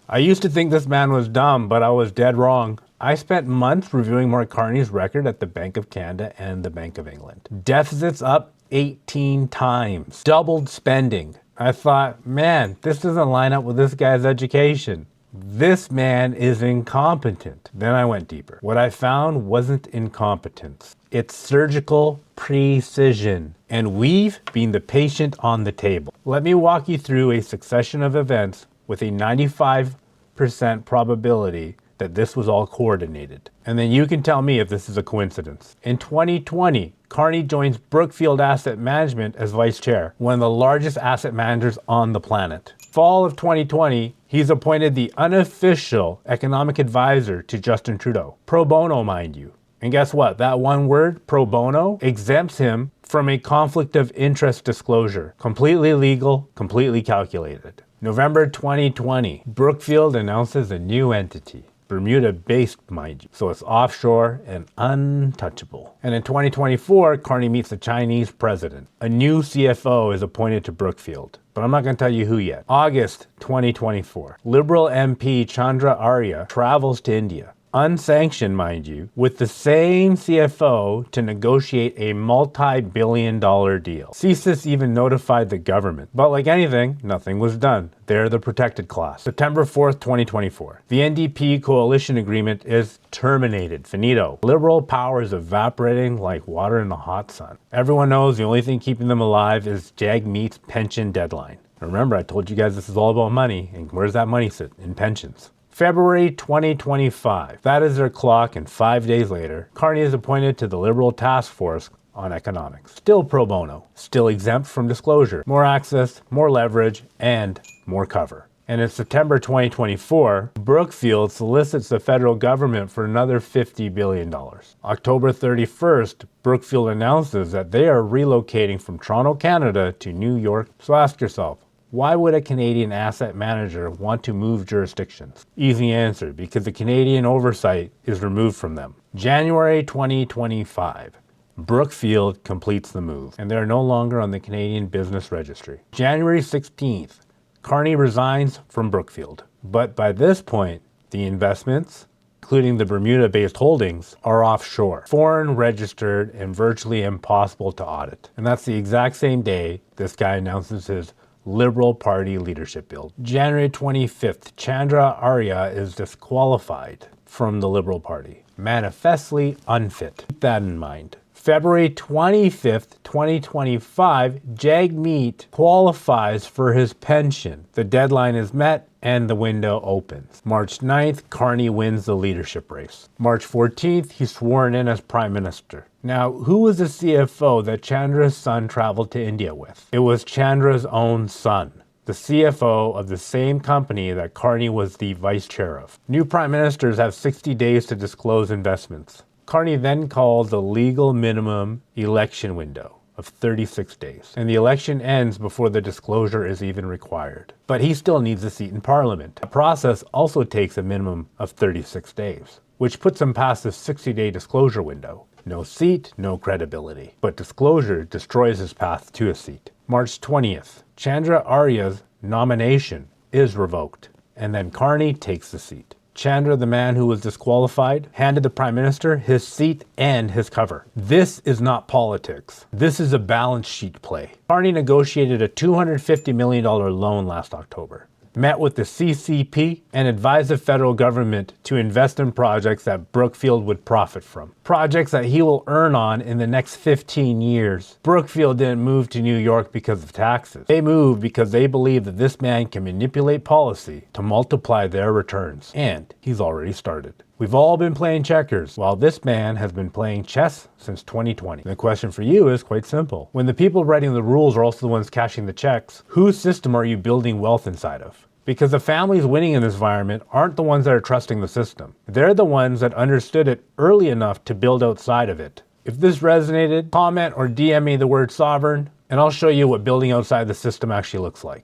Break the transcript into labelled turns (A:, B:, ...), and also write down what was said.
A: I used to think this man was dumb, but I was dead wrong. I spent months reviewing Mark Carney's record at the Bank of Canada and the Bank of England. Deficits up 18 times. Doubled spending. I thought, man, this doesn't line up with this guy's education. This man is incompetent. Then I went deeper. What I found wasn't incompetence. It's surgical precision. And we've been the patient on the table. Let me walk you through a succession of events with a 95% probability that this was all coordinated. And then you can tell me if this is a coincidence. In 2020, Carney joins Brookfield Asset Management as vice chair, one of the largest asset managers on the planet. Fall of 2020, he's appointed the unofficial economic advisor to Justin Trudeau. Pro bono, mind you. And guess what? That one word, pro bono, exempts him from a conflict of interest disclosure. Completely legal, completely calculated. November 2020, Brookfield announces a new entity. Bermuda-based, mind you, so it's offshore and untouchable. And in 2024, Carney meets the Chinese president. A new CFO is appointed to Brookfield, but I'm not going to tell you who yet. August 2024, Liberal MP Chandra Arya travels to India, unsanctioned, mind you, with the same CFO to negotiate a multi-billion-dollar deal. CSIS even notified the government, but like anything, nothing was done. They're the protected class. September 4th, 2024. The NDP coalition agreement is terminated. Finito. Liberal power is evaporating like water in the hot sun. Everyone knows the only thing keeping them alive is Jagmeet's pension deadline. Remember, I told you guys this is all about money, and where's that money sit? In pensions. February 2025. That is their clock, and 5 days later, Carney is appointed to the Liberal Task Force on Economics. Still pro bono, still exempt from disclosure. More access, more leverage, and more cover. And in September 2024, Brookfield solicits the federal government for another $50 billion. October 31st, Brookfield announces that they are relocating from Toronto, Canada to New York. So ask yourself, why would a Canadian asset manager want to move jurisdictions? Easy answer, because the Canadian oversight is removed from them. January 2025, Brookfield completes the move, and they are no longer on the Canadian Business Registry. January 16th, Carney resigns from Brookfield. But by this point, the investments, including the Bermuda-based holdings, are offshore, foreign registered, and virtually impossible to audit. And that's the exact same day this guy announces his Liberal Party leadership build. January 25th, Chandra Arya is disqualified from the Liberal Party. Manifestly unfit. Keep that in mind. February 25th, 2025, Jagmeet qualifies for his pension. The deadline is met and the window opens. March 9th, Carney wins the leadership race. March 14th, he's sworn in as Prime Minister. Now, who was the CFO that Chandra's son traveled to India with? It was Chandra's own son, the CFO of the same company that Carney was the vice chair of. New prime ministers have 60 days to disclose investments. Carney then called the legal minimum election window of 36 days, and the election ends before the disclosure is even required. But he still needs a seat in Parliament. The process also takes a minimum of 36 days, which puts him past the 60-day disclosure window. No seat, no credibility. But disclosure destroys his path to a seat. March 20th, Chandra Arya's nomination is revoked, and then Carney takes the seat. Chandra, the man who was disqualified, handed the Prime Minister his seat and his cover. This is not politics. This is a balance sheet play. Carney negotiated a $250 million loan last October, met with the CCP, and advised the federal government to invest in projects that Brookfield would profit from. Projects that he will earn on in the next 15 years. Brookfield didn't move to New York because of taxes. They moved because they believe that this man can manipulate policy to multiply their returns. And he's already started. We've all been playing checkers, while this man has been playing chess since 2020. The question for you is quite simple. When the people writing the rules are also the ones cashing the checks, whose system are you building wealth inside of? Because the families winning in this environment aren't the ones that are trusting the system. They're the ones that understood it early enough to build outside of it. If this resonated, comment or DM me the word sovereign, and I'll show you what building outside the system actually looks like.